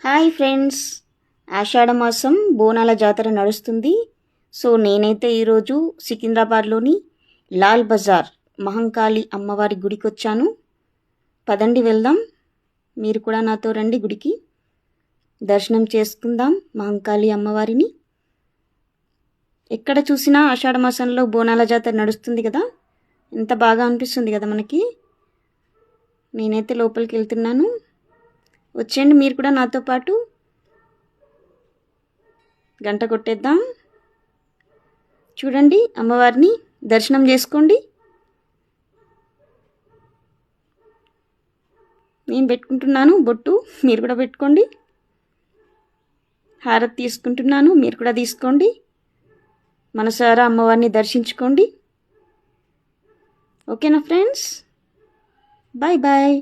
Hi friends, ఆషాఢ మాసం బోనాల జాతర నడుస్తుంది. సో నేనైతే ఈరోజు సికింద్రాబాద్లోని లాల్ బజార్ మహంకాళి అమ్మవారి గుడికి వచ్చాను. పదండి వెళ్దాం. మీరు కూడా నాతో రండి, గుడికి దర్శనం చేసుకుందాం మహంకాళి అమ్మవారిని. ఎక్కడ చూసినా ఆషాఢ మాసంలో బోనాల జాతర నడుస్తుంది కదా, ఎంత బాగా అనిపిస్తుంది కదా మనకి. నేనైతే లోపలికి వెళ్తున్నాను, వచ్చేయండి మీరు కూడా నాతో పాటు. గంట కొట్టేద్దాం. చూడండి, అమ్మవారిని దర్శనం చేసుకోండి. నేను పెట్టుకుంటున్నాను బొట్టు, మీరు కూడా పెట్టుకోండి. హారతి తీసుకుంటున్నాను, మీరు కూడా తీసుకోండి. మనసారా అమ్మవారిని దర్శించుకోండి. ఓకేనా ఫ్రెండ్స్, బాయ్ బాయ్.